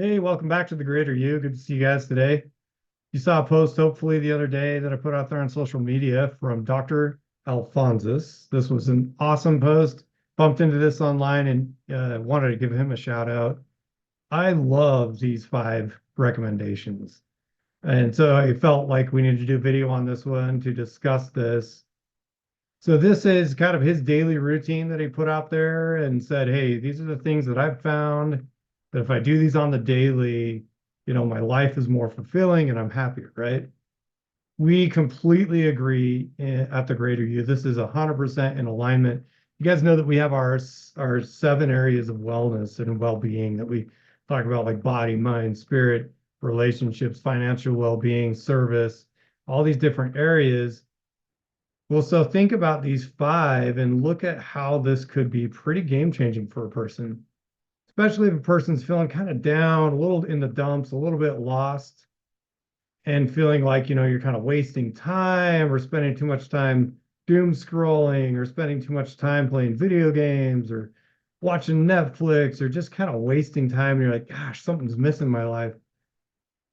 Hey, welcome back to the Greater You. Good to see you guys today. You saw a post, hopefully, the other day that I put out there on social media from Dr. Alphonsus. This was an awesome post. Bumped into this online and wanted to give him a shout out. I love these five recommendations. And so I felt like we needed to do a video on this one to discuss this. So this is kind of his daily routine that he put out there and said, hey, these are the things that I've found that if I do these on the daily, my life is more fulfilling and I'm happier, right? We completely agree at the Greater You. This is 100% in alignment. You guys know that we have our seven areas of wellness and well-being that we talk about, like body, mind, spirit, relationships, financial well-being, service, all these different areas. Well, so think about these five and look at how this could be pretty game changing for a person, especially if a person's feeling kind of down, a little in the dumps, a little bit lost, and feeling like, you're kind of wasting time or spending too much time doom scrolling or spending too much time playing video games or watching Netflix or just kind of wasting time. And you're like, gosh, something's missing in my life.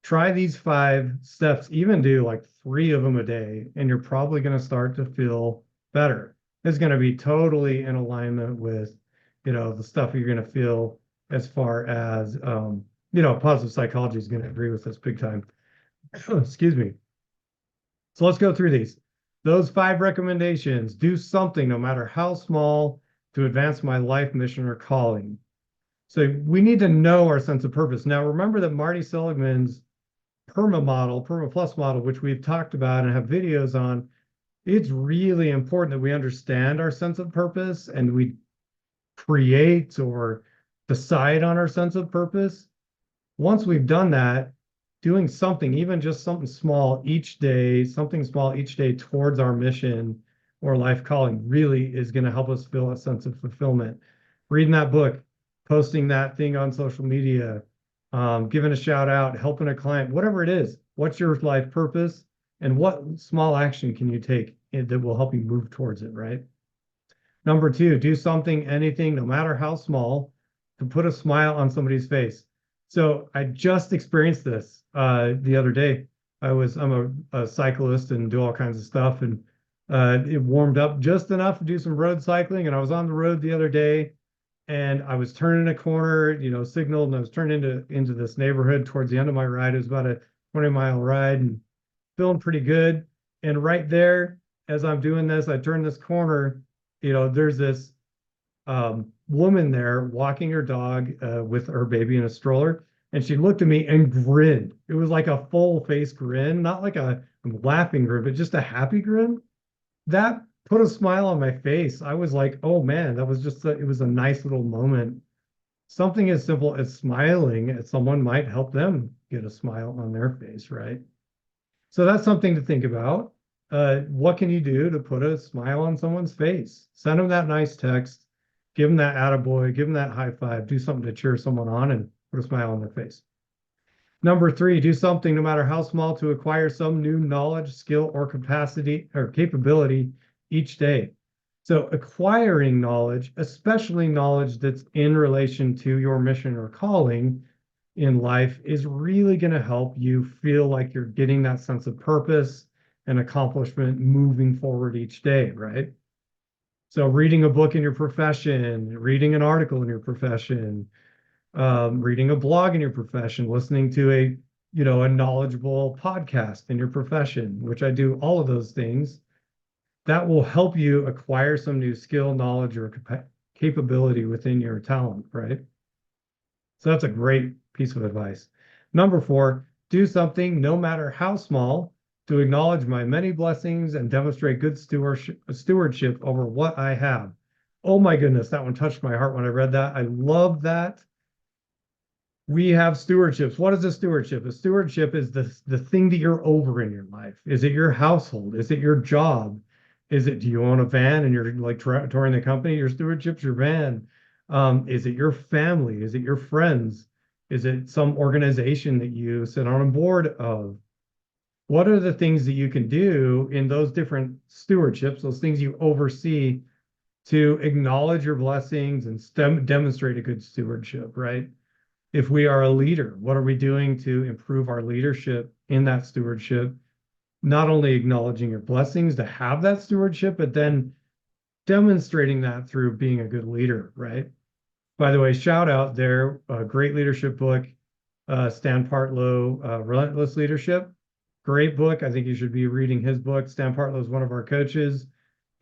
Try these five steps, even do like three of them a day, and you're probably going to start to feel better. It's going to be totally in alignment with, the stuff you're going to feel as far as, positive psychology is going to agree with this big time. Excuse me. So let's go through these. Those five recommendations: do something, no matter how small, to advance my life mission or calling. So we need to know our sense of purpose. Now, remember that Marty Seligman's Perma Plus model, which we've talked about and have videos on, it's really important that we understand our sense of purpose and we create or decide on our sense of purpose. Once we've done that, doing something, even just something small each day, towards our mission or life calling really is going to help us feel a sense of fulfillment. Reading that book, posting that thing on social media, giving a shout out, helping a client, whatever it is, what's your life purpose and what small action can you take that will help you move towards it, right? Number two, do something, anything, no matter how small, to put a smile on somebody's face. So I just experienced this the other day. I'm a cyclist and do all kinds of stuff, and it warmed up just enough to do some road cycling. And I was on the road the other day, and I was turning a corner, signaled, and I was turning into this neighborhood towards the end of my ride. It was about a 20-mile ride, and feeling pretty good. And right there, as I'm doing this, I turn this corner. There's this woman there walking her dog with her baby in a stroller. And she looked at me and grinned. It was like a full face grin, not like a laughing grin, but just a happy grin. That put a smile on my face. I was like, oh man, it was a nice little moment. Something as simple as smiling at someone might help them get a smile on their face, right? So that's something to think about. What can you do to put a smile on someone's face? Send them that nice text, give them that attaboy, give them that high five, do something to cheer someone on and put a smile on their face. Number three, do something, no matter how small, to acquire some new knowledge, skill, or capacity or capability each day. So acquiring knowledge, especially knowledge that's in relation to your mission or calling in life, is really going to help you feel like you're getting that sense of purpose and accomplishment moving forward each day, right? So reading a book in your profession, reading an article in your profession, reading a blog in your profession, listening to a knowledgeable podcast in your profession, which I do all of those things, that will help you acquire some new skill, knowledge, or capability within your talent, right? So that's a great piece of advice. Number four, do something, no matter how small, to acknowledge my many blessings and demonstrate good stewardship over what I have. Oh my goodness, that one touched my heart when I read that. I love that. We have stewardships. What is a stewardship? A stewardship is the thing that you're over in your life. Is it your household? Is it your job? Do you own a van and you're like touring the company? Your stewardship's your van. Is it your family? Is it your friends? Is it some organization that you sit on a board of? What are the things that you can do in those different stewardships, those things you oversee, to acknowledge your blessings and demonstrate a good stewardship, right? If we are a leader, what are we doing to improve our leadership in that stewardship? Not only acknowledging your blessings to have that stewardship, but then demonstrating that through being a good leader, right? By the way, shout out there, a great leadership book, Stan Partlow, Relentless Leadership. Great book. I think you should be reading his book. Stan Partlow is one of our coaches,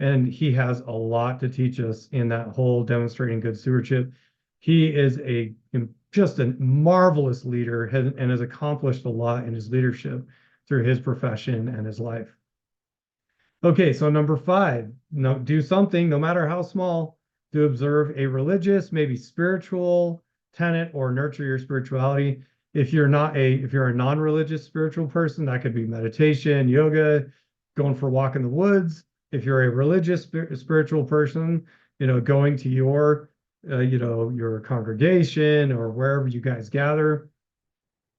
and he has a lot to teach us in that whole demonstrating good stewardship. He is just a marvelous leader and has accomplished a lot in his leadership through his profession and his life. Okay, so number 5, no, do something, no matter how small, to observe a religious, maybe spiritual tenet or nurture your spirituality. If you're a non-religious spiritual person, that could be meditation, yoga, going for a walk in the woods. If you're a religious spiritual person, going to your congregation or wherever you guys gather,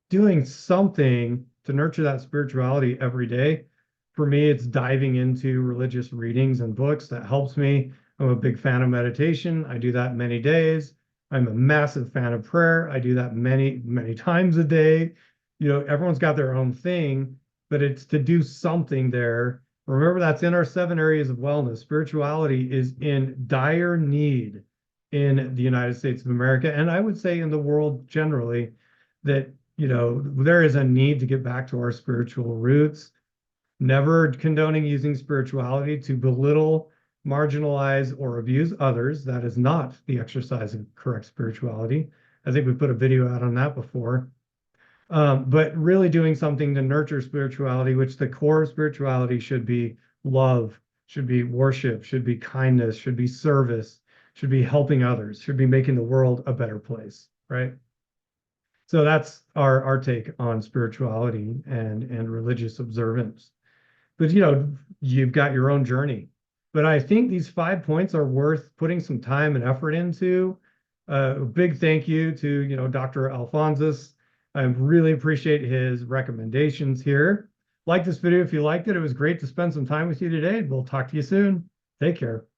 doing something to nurture that spirituality every day. For me, it's diving into religious readings and books. That helps me. I'm a big fan of meditation. I do that many days. I'm a massive fan of prayer. I do that many, many times a day. Everyone's got their own thing, but it's to do something there. Remember, that's in our 7 areas of wellness. Spirituality is in dire need in the United States of America, and I would say in the world generally, that there is a need to get back to our spiritual roots, never condoning using spirituality to belittle, marginalize, or abuse others. That is not the exercise of correct spirituality. I think we put a video out on that before. But really doing something to nurture spirituality, which the core of spirituality should be love, should be worship, should be kindness, should be service, should be helping others, should be making the world a better place, right? So that's our take on spirituality and religious observance. But you've got your own journey. But I think these 5 points are worth putting some time and effort into. A big thank you to Dr. Alphonsus. I really appreciate his recommendations here. Like this video if you liked it. It was great to spend some time with you today. We'll talk to you soon. Take care.